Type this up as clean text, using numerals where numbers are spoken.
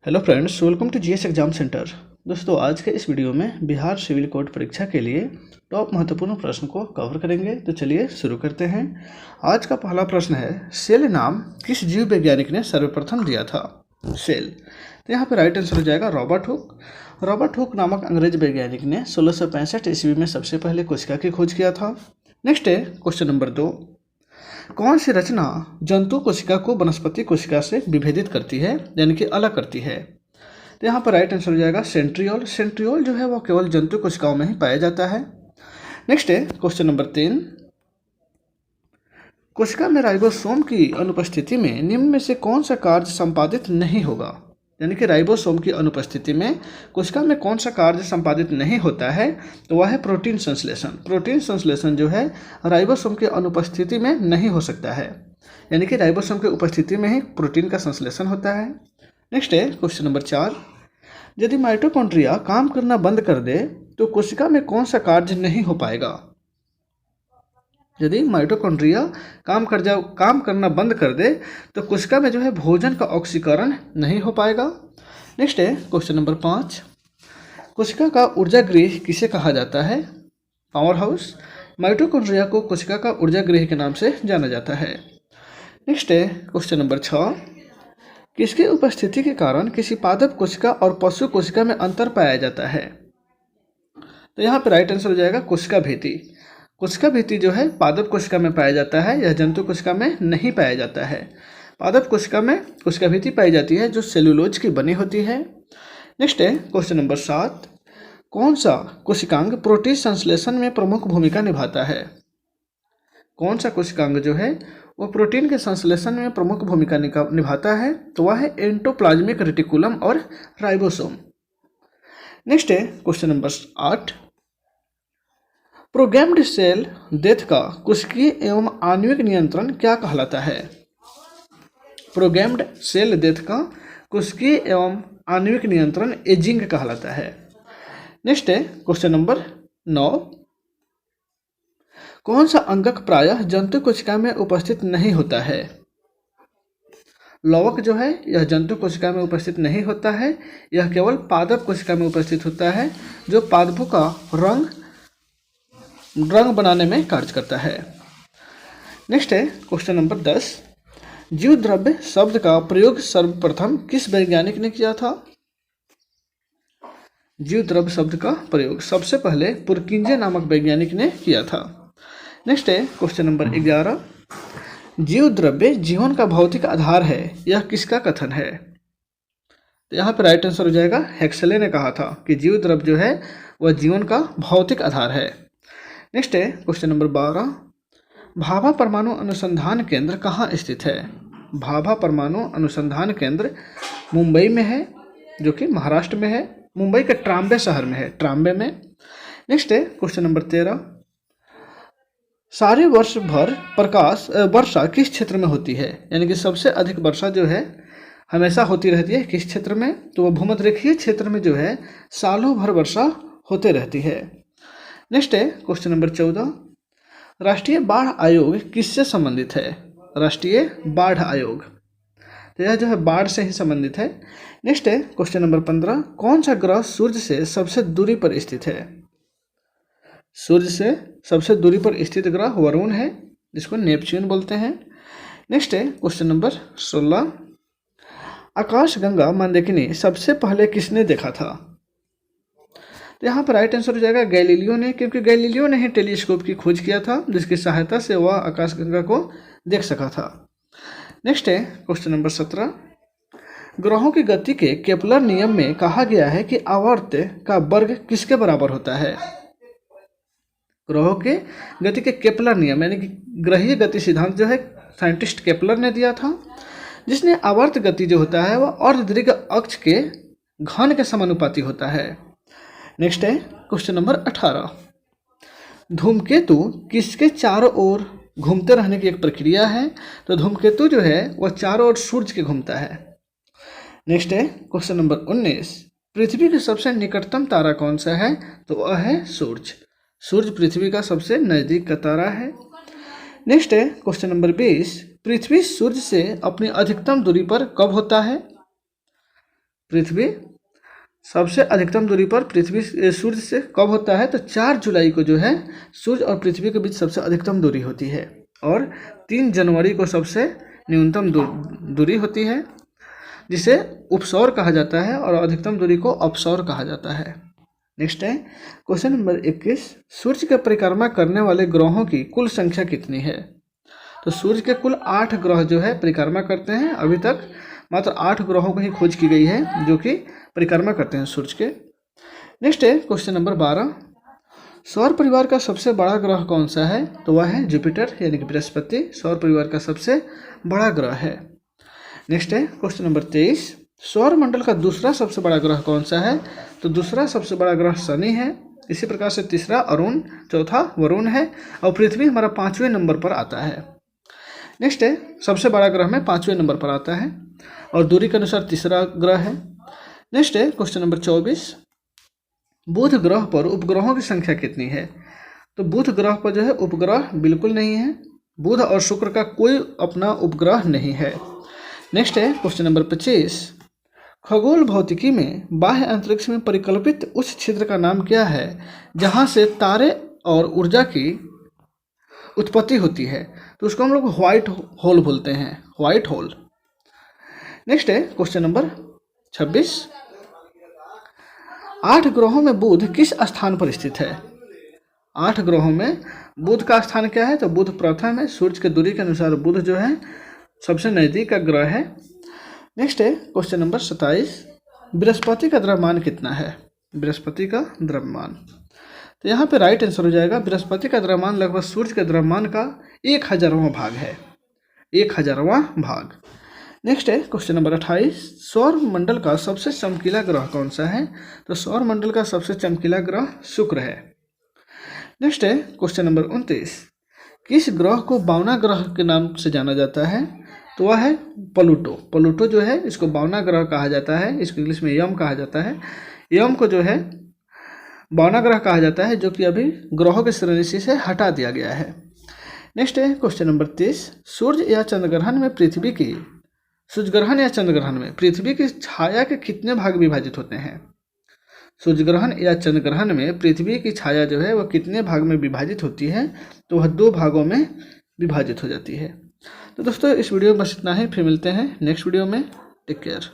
Hello friends, welcome to GS exam centre. दोस्तों, आज के इस वीडियो में बिहार सिविल कोड परीक्षा के लिए टॉप महत्वपूर्ण प्रश्न को कवर करेंगे। तो चलिए शुरू करते हैं। आज का पहला प्रश्न है, सेल नाम किस जीव वैज्ञानिक ने सर्वप्रथम दिया था? सेल। तो यहाँ पे राइट आंसर हो जाएगा रॉबर्ट हुक। रॉबर्ट हुक नामक अंग्रेज वैज्ञानिक ने 1665 ईस्वी में सबसे पहले कोशिका की खोज किया था। नेक्स्ट है क्वेश्चन नंबर 2, कौन सी रचना जंतु कोशिका को वनस्पति कोशिका से विभेदित करती है, यानी कि अलग करती है? तो यहाँ पर राइट आंसर हो जाएगा सेंट्रियोल। सेंट्रियोल जो है वो केवल जंतु कोशिकाओं में ही पाया जाता है। नेक्स्ट है क्वेश्चन नंबर 3, कोशिका में राइबोसोम की अनुपस्थिति में निम्न में से कौन सा कार्य संपादित नहीं होगा? यानी कि राइबोसोम की अनुपस्थिति में कोशिका में कौन सा कार्य संपादित नहीं होता है? तो वह है प्रोटीन संश्लेषण। प्रोटीन संश्लेषण जो है राइबोसोम की अनुपस्थिति में नहीं हो सकता है, यानी कि राइबोसोम की उपस्थिति में ही प्रोटीन का संश्लेषण होता है। नेक्स्ट है क्वेश्चन नंबर 4, यदि माइटोकॉन्ड्रिया काम करना बंद कर दे तो कोशिका में कौन सा कार्य नहीं हो पाएगा? यदि माइटोकॉन्ड्रिया काम करना बंद कर दे तो कोशिका में जो है भोजन का ऑक्सीकरण नहीं हो पाएगा। नेक्स्ट है क्वेश्चन नंबर 5, कोशिका का ऊर्जा गृह किसे कहा जाता है? Power house. माइटोकॉन्ड्रिया को कोशिका का ऊर्जा गृह के नाम से जाना जाता है। नेक्स्ट है क्वेश्चन नंबर 6, किसकी उपस्थिति के कारण किसी पादप कोशिका और पशु कोशिका में अंतर पाया जाता है? तो यहाँ पर राइट आंसर हो जाएगा कोशिका भित्ति। कोशिका भित्ति जो है पादप कोशिका में पाया जाता है, यह जंतु कोशिका में नहीं पाया जाता है। पादप कोशिका में कोशिका भित्ति पाई जाती है जो सेलुलोज की बनी होती है। नेक्स्ट है क्वेश्चन नंबर 7, कौन सा कोशिकांग प्रोटीन संश्लेषण में प्रमुख भूमिका निभाता है? कौन सा कोशिकांग जो है वो प्रोटीन के संश्लेषण में प्रमुख भूमिका निभाता है? तो वह है एंडोप्लाज्मिक रेटिकुलम और राइबोसोम। नेक्स्ट है question number 8, programmed cell death का कोशिकीय एवं आणविक नियंत्रण क्या कहलाता है? प्रोग्राम्ड सेल डेथ का कोशिकीय एवं आणविक नियंत्रण एजिंग कहलाता है। नेक्स्ट है क्वेश्चन नंबर 9, कौन सा अंगक प्रायः जंतु कोशिका में उपस्थित नहीं होता है? लवक जो है यह जंतु कोशिका में उपस्थित नहीं होता है, यह केवल पादप कोशिका में उपस्थित होता है जो पादपों का रंग बनाने में कार्य करता है। नेक्स्ट है क्वेश्चन नंबर 10, जीव द्रव्य शब्द का प्रयोग सर्वप्रथम किस वैज्ञानिक ने किया था? जीव द्रव्य शब्द का प्रयोग सबसे पहले पुरकिंजे नामक वैज्ञानिक ने किया था। नेक्स्ट है क्वेश्चन नंबर 11, जीव द्रव्य जीवन का भौतिक आधार है, यह किसका कथन है? तो यहाँ पर राइट आंसर हो जाएगा हेक्सले ने कहा था कि जीव द्रव्य जो है वह जीवन का भौतिक आधार है। नेक्स्ट है क्वेश्चन नंबर 12, भाभा परमाणु अनुसंधान केंद्र कहाँ स्थित है? भाभा परमाणु अनुसंधान केंद्र मुंबई में है, जो कि महाराष्ट्र में है। मुंबई के ट्राम्बे शहर में है, ट्राम्बे में। नेक्स्ट है क्वेश्चन नंबर 13, सारे वर्ष भर वर्षा किस क्षेत्र में होती है? यानी कि सबसे अधिक वर्षा जो है हमेशा होती रहती है किस क्षेत्र में? तो वह भूमध्यरेखीय क्षेत्र में जो है सालों भर वर्षा होते रहती है। नेक्स्ट है क्वेश्चन नंबर 14, राष्ट्रीय बाढ़ आयोग किससे संबंधित है? राष्ट्रीय बाढ़ आयोग, तो यह जो है बाढ़ से ही संबंधित है। नेक्स्ट है क्वेश्चन नंबर 15, कौन सा ग्रह सूर्य से सबसे दूरी पर स्थित है? सूर्य से सबसे दूरी पर स्थित ग्रह वरुण है, जिसको नेपच्यून बोलते हैं। नेक्स्ट है क्वेश्चन नंबर 16, आकाशगंगा मंदाकिनी सबसे पहले किसने देखा था? तो यहाँ पर राइट आंसर हो जाएगा गैलीलियो ने, क्योंकि गैलीलियो ने ही टेलीस्कोप की खोज किया था, जिसकी सहायता से वह आकाशगंगा को देख सका था। नेक्स्ट है क्वेश्चन नंबर 17, ग्रहों की गति के केपलर नियम में कहा गया है कि आवर्त का वर्ग किसके बराबर होता है? ग्रहों के गति के केपलर नियम यानी कि ग्रहीय गति सिद्धांत जो है साइंटिस्ट केपलर ने दिया था, जिसने आवर्त गति जो होता है वह अर्धदीर्घ अक्ष के घन के समानुपाती होता है। नेक्स्ट है क्वेश्चन नंबर 18, धूमकेतु किसके चारों ओर घूमते रहने की एक प्रक्रिया है? तो धूमकेतु जो है वह चारों ओर सूर्य के घूमता है। नेक्स्ट है क्वेश्चन नंबर 19, पृथ्वी के सबसे निकटतम तारा कौन सा है? तो वह है सूर्य। सूर्य पृथ्वी का सबसे नजदीक का तारा है। नेक्स्ट है क्वेश्चन नंबर 20, पृथ्वी सूर्य से अपनी अधिकतम दूरी पर कब होता है? पृथ्वी सबसे अधिकतम दूरी पर पृथ्वी सूर्य से कब होता है? तो 4 जुलाई को जो है सूर्य और पृथ्वी के बीच सबसे अधिकतम दूरी होती है, और 3 जनवरी को सबसे न्यूनतम दूरी होती है, जिसे उपसौर कहा जाता है, और अधिकतम दूरी को अपसौर कहा जाता है। नेक्स्ट है क्वेश्चन नंबर 21, सूर्य की परिक्रमा करने वाले ग्रहों की कुल संख्या कितनी है? तो सूर्य के कुल 8 ग्रह जो है परिक्रमा करते हैं। अभी तक मात्र 8 ग्रहों की ही खोज की गई है जो कि परिक्रमा करते हैं सूर्य के। नेक्स्ट है क्वेश्चन नंबर 12, सौर परिवार का सबसे बड़ा ग्रह कौन सा है? तो वह है जुपिटर यानी कि बृहस्पति, सौर परिवार का सबसे बड़ा ग्रह है। नेक्स्ट है क्वेश्चन नंबर 23, सौर मंडल का दूसरा सबसे बड़ा ग्रह कौन सा है? तो दूसरा सबसे बड़ा ग्रह शनि है। इसी प्रकार से तीसरा अरुण, चौथा वरुण है, और पृथ्वी हमारा 5वें नंबर पर आता है। नेक्स्ट है सबसे बड़ा ग्रह में 5वें नंबर पर आता है, और दूरी के अनुसार तीसरा ग्रह है। नेक्स्ट है क्वेश्चन नंबर 24, बुध ग्रह पर उपग्रहों की संख्या कितनी है? तो बुध ग्रह पर जो है उपग्रह बिल्कुल नहीं है। बुध और शुक्र का कोई अपना उपग्रह नहीं है। नेक्स्ट है क्वेश्चन नंबर 25, खगोल भौतिकी में बाह्य अंतरिक्ष में परिकल्पित उस क्षेत्र का नाम क्या है जहां से तारे और ऊर्जा की उत्पत्ति होती है? तो उसको हम लोग व्हाइट होल बोलते हैं, व्हाइट होल। नेक्स्ट है क्वेश्चन नंबर 26, 8 ग्रहों में बुध किस स्थान पर स्थित है? 8 ग्रहों में बुध का स्थान क्या है? तो बुध प्रथम है। सूर्य की दूरी के अनुसार बुध जो है सबसे नज़दीक का ग्रह है। नेक्स्ट है क्वेश्चन नंबर 27, बृहस्पति का द्रव्यमान कितना है? बृहस्पति का द्रव्यमान, तो यहाँ पे राइट आंसर हो जाएगा बृहस्पति का द्रव्यमान लगभग सूर्य के द्रव्यमान का 1000वां भाग है, 1000वां भाग। नेक्स्ट है क्वेश्चन नंबर 28, सौर मंडल का सबसे चमकीला ग्रह कौन सा है? तो सौर मंडल का सबसे चमकीला ग्रह शुक्र है। नेक्स्ट है क्वेश्चन नंबर 29, किस ग्रह को बावना ग्रह के नाम से जाना जाता है? तो वह है प्लूटो। प्लूटो जो है इसको बावना ग्रह कहा जाता है, इसको इंग्लिश में यम कहा जाता है। यम को जो है बावना ग्रह कहा जाता है, जो कि अभी ग्रहों के श्रेणी से हटा दिया गया है। नेक्स्ट है क्वेश्चन नंबर 30, सूर्य या चंद्रग्रहण में पृथ्वी की सूर्यग्रहण या चंद्रग्रहण में पृथ्वी की छाया के कितने भाग विभाजित होते हैं? सूर्यग्रहण या चंद्रग्रहण में पृथ्वी की छाया जो है वह कितने भाग में विभाजित होती है? तो वह 2 भागों में विभाजित हो जाती है। तो दोस्तों इस वीडियो में बस इतना ही, फिर मिलते हैं नेक्स्ट वीडियो में। Take care.